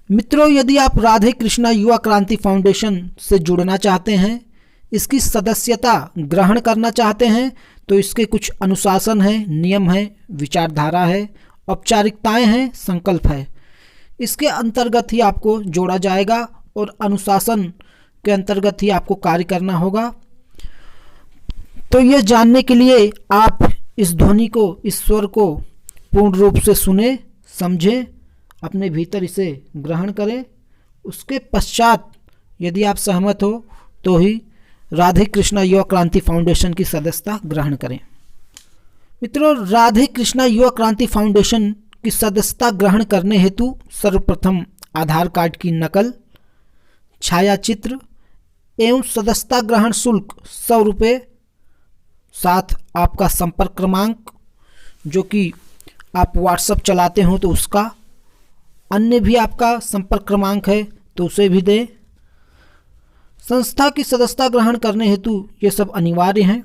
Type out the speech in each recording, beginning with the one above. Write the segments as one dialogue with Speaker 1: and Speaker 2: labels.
Speaker 1: मित्रों, यदि आप राधे कृष्णा युवा क्रांति फाउंडेशन से जुड़ना चाहते हैं, इसकी सदस्यता ग्रहण करना चाहते हैं, तो इसके कुछ अनुशासन है, नियम है, विचारधारा है, औपचारिकताएं हैं, संकल्प है। इसके अंतर्गत ही आपको जोड़ा जाएगा और अनुशासन के अंतर्गत ही आपको कार्य करना होगा। तो यह जानने के लिए आप इस ध्वनि को, इस स्वर को पूर्ण रूप से सुने, समझें, अपने भीतर इसे ग्रहण करें। उसके पश्चात यदि आप सहमत हो तो ही राधे कृष्णा युवा क्रांति फाउंडेशन की सदस्यता ग्रहण करें। मित्रों, राधे कृष्णा युवा क्रांति फाउंडेशन की सदस्यता ग्रहण करने हेतु सर्वप्रथम आधार कार्ड की नकल, छायाचित्र एवं सदस्यता ग्रहण शुल्क 100 रुपये, साथ आपका संपर्क क्रमांक, जो कि आप व्हाट्सएप चलाते हो तो उसका, अन्य भी आपका संपर्क क्रमांक है तो उसे भी दें। संस्था की सदस्यता ग्रहण करने हेतु ये सब अनिवार्य हैं।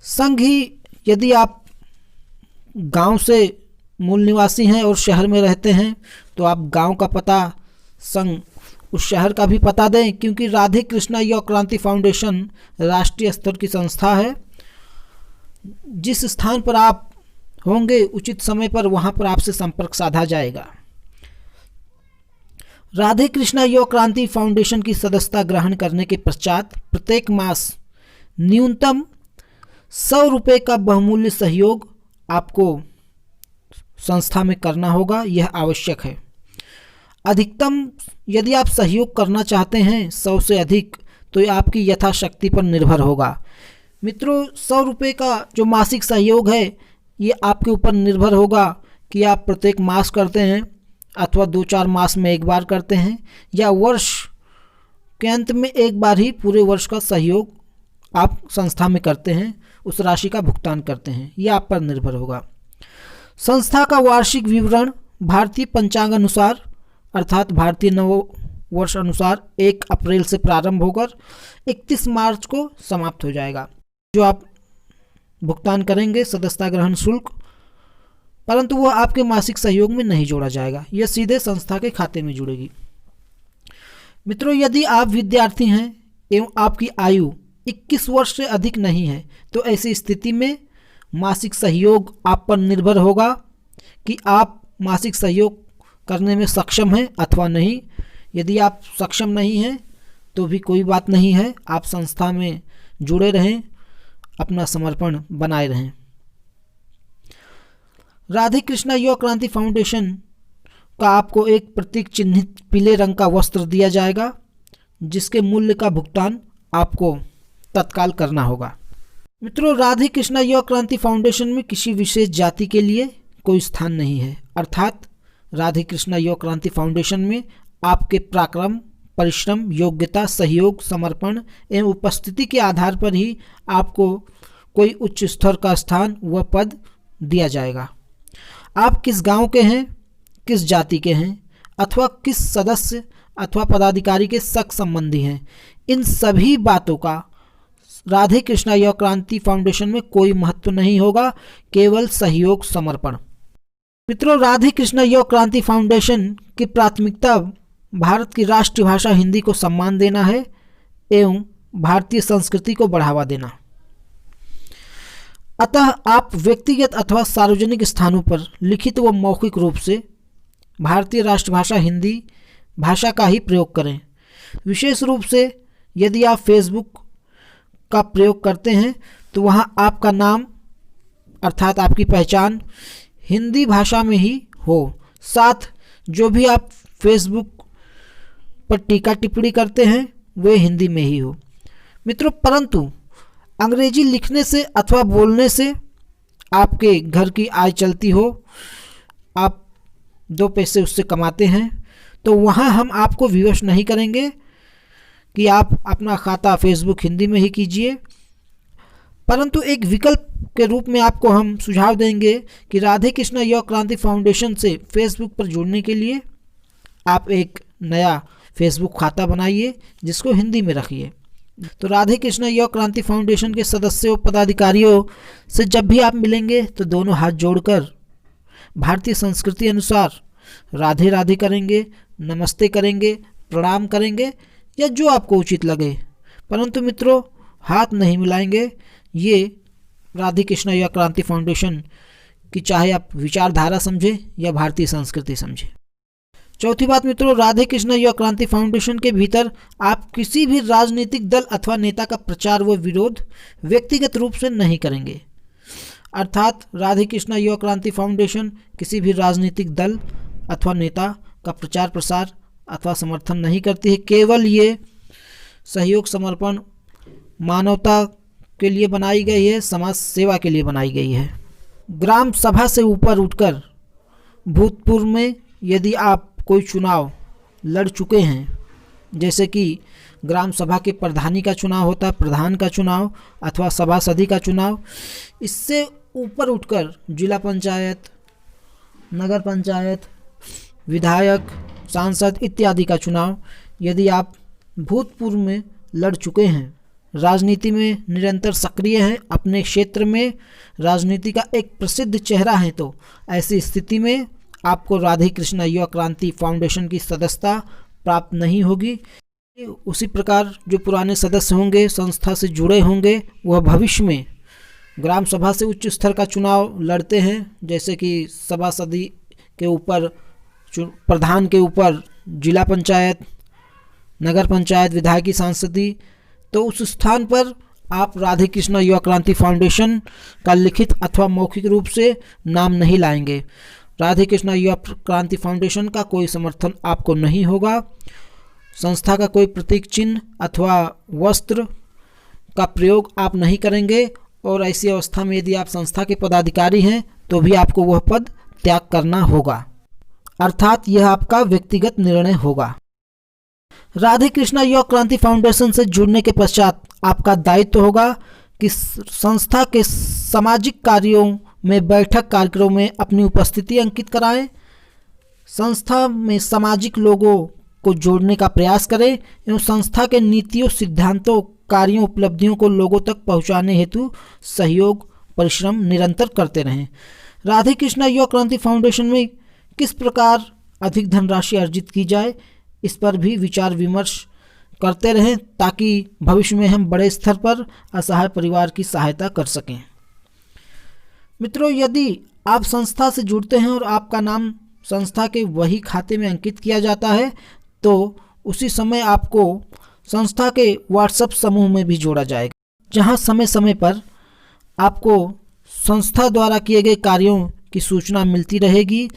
Speaker 1: संग ही यदि आप गांव से मूल निवासी हैं और शहर में रहते हैं तो आप गांव का पता संग उस शहर का भी पता दें, क्योंकि राधे कृष्णा युवा क्रांति फाउंडेशन राष्ट्रीय स्तर की संस्था है। जिस स्थान पर आप होंगे उचित समय पर वहां पर आपसे संपर्क साधा जाएगा। राधे कृष्णा युवा क्रांति फाउंडेशन की सदस्यता ग्रहण करने के पश्चात प्रत्येक मास न्यूनतम 100 रुपये का बहुमूल्य सहयोग आपको संस्था में करना होगा, यह आवश्यक है। अधिकतम यदि आप सहयोग करना चाहते हैं 100 से अधिक, तो ये आपकी यथाशक्ति पर निर्भर होगा। मित्रों, 100 रुपये का जो मासिक सहयोग है ये आपके ऊपर निर्भर होगा कि आप प्रत्येक मास करते हैं अथवा 2-4 मास में एक बार करते हैं, या वर्ष के अंत में एक बार ही पूरे वर्ष का सहयोग आप संस्था में करते हैं, उस राशि का भुगतान करते हैं, यह आप पर निर्भर होगा। संस्था का वार्षिक विवरण भारतीय पंचांग अनुसार अर्थात भारतीय नव वर्ष अनुसार 1 अप्रैल से प्रारंभ होकर 31 मार्च को समाप्त हो जाएगा। जो आप भुगतान करेंगे सदस्यता ग्रहण शुल्क, परंतु वह आपके मासिक सहयोग में नहीं जोड़ा जाएगा, यह सीधे संस्था के खाते में जुड़ेगी। मित्रों, यदि आप विद्यार्थी हैं एवं आपकी आयु 21 वर्ष से अधिक नहीं है तो ऐसी स्थिति में मासिक सहयोग आप पर निर्भर होगा कि आप मासिक सहयोग करने में सक्षम हैं अथवा नहीं। यदि आप सक्षम नहीं हैं तो भी कोई बात नहीं है, आप संस्था में जुड़े रहें, अपना समर्पण बनाए रहें। राधे कृष्णा युवा क्रांति फाउंडेशन का आपको एक प्रतीक चिन्हित पीले रंग का वस्त्र दिया जाएगा, जिसके मूल्य का भुगतान आपको तत्काल करना होगा। मित्रों, राधे कृष्णा युवा क्रांति फाउंडेशन में किसी विशेष जाति के लिए कोई स्थान नहीं है, अर्थात राधे कृष्णा युवा क्रांति फाउंडेशन में आपके पराक्रम, परिश्रम, योग्यता, सहयोग, समर्पण एवं उपस्थिति के आधार पर ही आपको कोई उच्च स्तर का स्थान व पद दिया जाएगा। आप किस गांव के हैं, किस जाति के हैं अथवा किस सदस्य अथवा पदाधिकारी के सग संबंधी हैं, इन सभी बातों का राधे कृष्णा युवा क्रांति फाउंडेशन में कोई महत्व नहीं होगा, केवल सहयोग, समर्पण। मित्रों, राधे कृष्णा युवा क्रांति फाउंडेशन की प्राथमिकता भारत की राष्ट्रीय भाषा हिंदी को सम्मान देना है एवं भारतीय संस्कृति को बढ़ावा देना। अतः आप व्यक्तिगत अथवा सार्वजनिक स्थानों पर लिखित व मौखिक रूप से भारतीय राष्ट्रभाषा हिंदी भाषा का ही प्रयोग करें। विशेष रूप से यदि आप फेसबुक का प्रयोग करते हैं तो वहां आपका नाम अर्थात आपकी पहचान हिंदी भाषा में ही हो, साथ जो भी आप फेसबुक पर टीका टिप्पणी करते हैं वे हिंदी में ही हो। मित्रों, परंतु अंग्रेजी लिखने से अथवा बोलने से आपके घर की आय चलती हो, आप 2 पैसे उससे कमाते हैं, तो वहाँ हम आपको विवश नहीं करेंगे कि आप अपना खाता फेसबुक हिंदी में ही कीजिए, परंतु एक विकल्प के रूप में आपको हम सुझाव देंगे कि राधे कृष्णा युवा क्रांति फाउंडेशन से फेसबुक पर जुड़ने के लिए आप एक नया फेसबुक खाता बनाइए जिसको हिंदी में रखिए। तो राधे कृष्णा युवा क्रांति फाउंडेशन के सदस्यों, पदाधिकारियों से जब भी आप मिलेंगे तो दोनों हाथ जोड़कर भारतीय संस्कृति अनुसार राधे राधे करेंगे, नमस्ते करेंगे, प्रणाम करेंगे या जो आपको उचित लगे, परंतु मित्रों हाथ नहीं मिलाएंगे। ये राधे कृष्णा युवा क्रांति फाउंडेशन की चाहे आप विचारधारा समझें या भारतीय संस्कृति समझें। चौथी बात मित्रों, राधे कृष्णा युवा क्रांति फाउंडेशन के भीतर आप किसी भी राजनीतिक दल अथवा नेता का प्रचार व विरोध व्यक्तिगत रूप से नहीं करेंगे। अर्थात राधे कृष्णा युवा क्रांति फाउंडेशन किसी भी राजनीतिक दल अथवा नेता का प्रचार प्रसार अथवा समर्थन नहीं करती है। केवल ये सहयोग, समर्पण, मानवता के लिए बनाई गई है, समाज सेवा के लिए बनाई गई है। ग्राम सभा से ऊपर उठकर भूतपूर्व में यदि आप कोई चुनाव लड़ चुके हैं, जैसे कि ग्राम सभा के प्रधानी का चुनाव होता है, प्रधान का चुनाव अथवा सभासदी का चुनाव, इससे ऊपर उठकर जिला पंचायत, नगर पंचायत, विधायक, सांसद इत्यादि का चुनाव यदि आप भूतपूर्व में लड़ चुके हैं, राजनीति में निरंतर सक्रिय हैं, अपने क्षेत्र में राजनीति का एक प्रसिद्ध चेहरा है, तो ऐसी स्थिति में आपको राधे कृष्णा युवा क्रांति फाउंडेशन की सदस्यता प्राप्त नहीं होगी। उसी प्रकार जो पुराने सदस्य होंगे, संस्था से जुड़े होंगे, वह भविष्य में ग्राम सभा से उच्च स्तर का चुनाव लड़ते हैं, जैसे कि सभासदी के ऊपर, प्रधान के ऊपर जिला पंचायत, नगर पंचायत, विधायकी, सांसदी, तो उस स्थान पर आप राधे कृष्णा युवा क्रांति फाउंडेशन का लिखित अथवा मौखिक रूप से नाम नहीं लाएंगे। राधे कृष्णा युवा क्रांति फाउंडेशन का कोई समर्थन आपको नहीं होगा। संस्था का कोई प्रतीक चिन्ह अथवा वस्त्र का प्रयोग आप नहीं करेंगे, और ऐसी अवस्था में यदि आप संस्था के पदाधिकारी हैं तो भी आपको वह पद त्याग करना होगा, अर्थात यह आपका व्यक्तिगत निर्णय होगा। राधे कृष्णा युवा क्रांति फाउंडेशन से जुड़ने के पश्चात आपका दायित्व होगा कि संस्था के सामाजिक कार्यों में, बैठक कार्यक्रमों में अपनी उपस्थिति अंकित कराएं, संस्था में सामाजिक लोगों को जोड़ने का प्रयास करें एवं संस्था के नीतियों, सिद्धांतों, कार्यों, उपलब्धियों को लोगों तक पहुंचाने हेतु सहयोग, परिश्रम निरंतर करते रहें। राधे कृष्णा युवा क्रांति फाउंडेशन में किस प्रकार अधिक धनराशि अर्जित की जाए, इस पर भी विचार विमर्श करते रहें, ताकि भविष्य में हम बड़े स्तर पर असहाय परिवार की सहायता कर सकें। मित्रों, यदि आप संस्था से जुड़ते हैं और आपका नाम संस्था के वही खाते में अंकित किया जाता है, तो उसी समय आपको संस्था के व्हाट्सएप समूह में भी जोड़ा जाएगा, जहां समय समय पर आपको संस्था द्वारा किए गए कार्यों की सूचना मिलती रहेगी।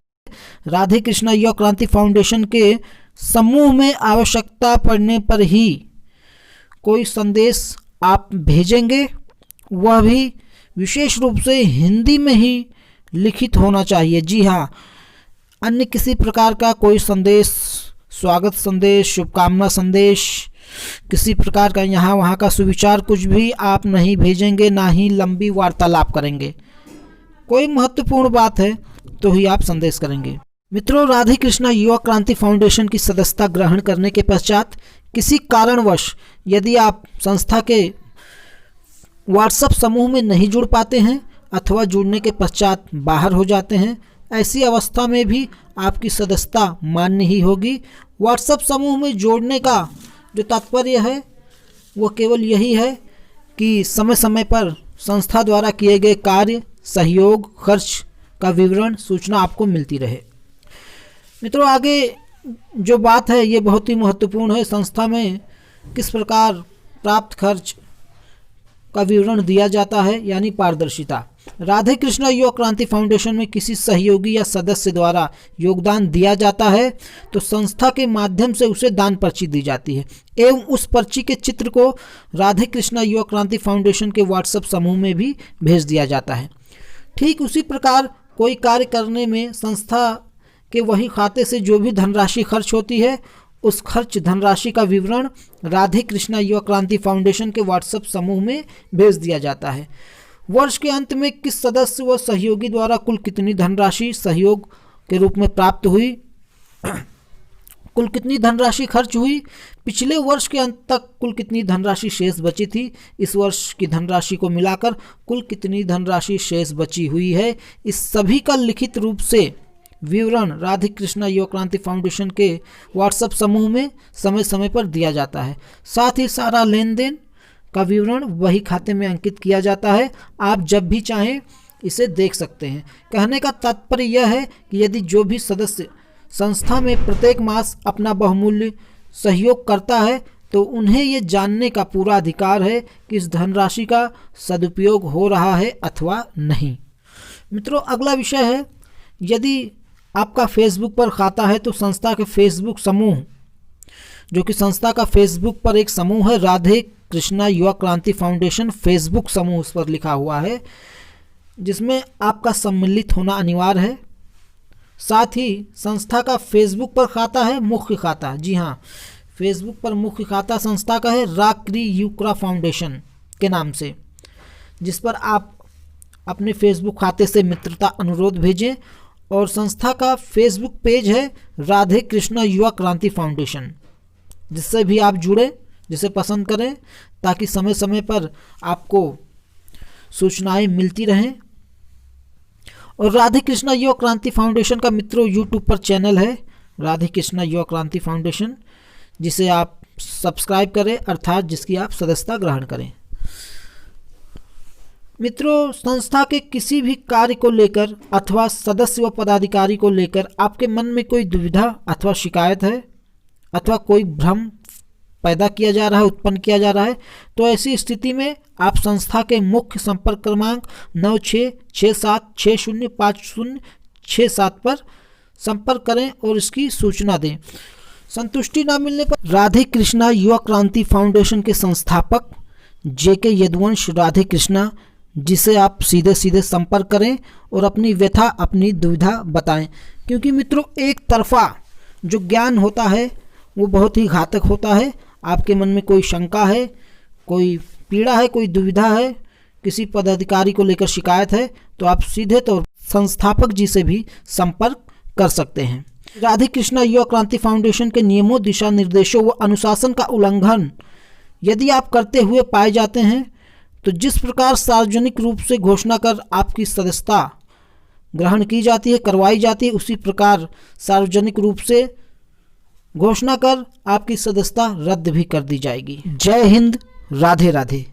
Speaker 1: राधे कृष्णा युवा क्रांति फाउंडेशन के समूह में आवश्यकता पड़ने पर ही कोई संदेश आप भेजेंगे, वह भी विशेष रूप से हिंदी में ही लिखित होना चाहिए। जी हाँ, अन्य किसी प्रकार का कोई संदेश, स्वागत संदेश, शुभकामना संदेश, किसी प्रकार का यहाँ वहाँ का सुविचार कुछ भी आप नहीं भेजेंगे, ना ही लंबी वार्तालाप करेंगे। कोई महत्वपूर्ण बात है तो ही आप संदेश करेंगे। मित्रों, राधे कृष्णा युवा क्रांति फाउंडेशन की सदस्यता ग्रहण करने के पश्चात किसी कारणवश यदि आप संस्था के व्हाट्सएप समूह में नहीं जुड़ पाते हैं अथवा जुड़ने के पश्चात बाहर हो जाते हैं, ऐसी अवस्था में भी आपकी सदस्यता मान्य ही होगी। व्हाट्सएप समूह में जोड़ने का जो तात्पर्य है वो केवल यही है कि समय समय पर संस्था द्वारा किए गए कार्य, सहयोग, खर्च का विवरण, सूचना आपको मिलती रहे। मित्रों, आगे जो बात है ये बहुत ही महत्वपूर्ण है। संस्था में किस प्रकार प्राप्त खर्च का विवरण दिया जाता है, यानी पारदर्शिता। राधे कृष्णा युवा क्रांति फाउंडेशन में किसी सहयोगी या सदस्य द्वारा योगदान दिया जाता है तो संस्था के माध्यम से उसे दान पर्ची दी जाती है एवं उस पर्ची के चित्र को राधे कृष्णा युवा क्रांति फाउंडेशन के व्हाट्सएप समूह में भी भेज दिया जाता है। ठीक उसी प्रकार कोई कार्य करने में संस्था के वही खाते से जो भी धनराशि खर्च होती है, उस खर्च धनराशि का विवरण राधे कृष्णा युवा क्रांति फाउंडेशन के व्हाट्सएप समूह में भेज दिया जाता है। वर्ष के अंत में किस सदस्य व सहयोगी द्वारा कुल कितनी धनराशि सहयोग के रूप में प्राप्त हुई, कुल कितनी धनराशि खर्च हुई, पिछले वर्ष के अंत तक कुल कितनी धनराशि शेष बची थी, इस वर्ष की धनराशि को मिलाकर कुल कितनी धनराशि शेष बची हुई है, इस सभी का लिखित रूप से विवरण राधे कृष्णा युवा क्रांति फाउंडेशन के व्हाट्सएप समूह में समय समय पर दिया जाता है। साथ ही सारा लेन देन का विवरण वही खाते में अंकित किया जाता है। आप जब भी चाहें इसे देख सकते हैं। कहने का तात्पर्य यह है कि यदि जो भी सदस्य संस्था में प्रत्येक मास अपना बहुमूल्य सहयोग करता है तो उन्हें ये जानने का पूरा अधिकार है कि इस धनराशि का सदुपयोग हो रहा है अथवा नहीं। मित्रों, अगला विषय है, यदि आपका फेसबुक पर खाता है तो संस्था के फेसबुक समूह, जो कि संस्था का फेसबुक पर एक समूह है, राधे कृष्णा युवा क्रांति फाउंडेशन फेसबुक समूह उस पर लिखा हुआ है, जिसमें आपका सम्मिलित होना अनिवार्य है। साथ ही संस्था का फेसबुक पर खाता है मुख्य खाता, जी हाँ, फेसबुक पर मुख्य खाता संस्था का है राक्री युक्रा फाउंडेशन के नाम से, जिस पर आप अपने फेसबुक खाते से मित्रता अनुरोध भेजें। और संस्था का फेसबुक पेज है राधे कृष्णा युवा क्रांति फाउंडेशन, जिससे भी आप जुड़े, जिसे पसंद करें, ताकि समय समय पर आपको सूचनाएं मिलती रहें। और राधे कृष्णा युवा क्रांति फाउंडेशन का मित्रों यूट्यूब पर चैनल है राधे कृष्णा युवा क्रांति फाउंडेशन, जिसे आप सब्सक्राइब करें, अर्थात जिसकी आप सदस्यता ग्रहण करें। मित्रों, संस्था के किसी भी कार्य को लेकर अथवा सदस्य व पदाधिकारी को लेकर आपके मन में कोई दुविधा अथवा शिकायत है अथवा कोई भ्रम पैदा किया जा रहा है, उत्पन्न किया जा रहा है, तो ऐसी स्थिति में आप संस्था के मुख्य संपर्क क्रमांक 9667605067 पर संपर्क करें और इसकी सूचना दें। संतुष्टि न मिलने पर राधे कृष्णा युवा क्रांति फाउंडेशन के संस्थापक JK यदुवंश राधे कृष्णा, जिसे आप सीधे सीधे संपर्क करें और अपनी व्यथा, अपनी दुविधा बताएं। क्योंकि मित्रों, एक तरफा जो ज्ञान होता है वो बहुत ही घातक होता है। आपके मन में कोई शंका है, कोई पीड़ा है, कोई दुविधा है, किसी पदाधिकारी को लेकर शिकायत है, तो आप सीधे तौर संस्थापक जी से भी संपर्क कर सकते हैं। राधे कृष्णा युवा क्रांति फाउंडेशन के नियमों, दिशा निर्देशों व अनुशासन का उल्लंघन यदि आप करते हुए पाए जाते हैं तो जिस प्रकार सार्वजनिक रूप से घोषणा कर आपकी सदस्यता ग्रहण की जाती है, करवाई जाती है, उसी प्रकार सार्वजनिक रूप से घोषणा कर आपकी सदस्यता रद्द भी कर दी जाएगी। जय हिंद, राधे राधे।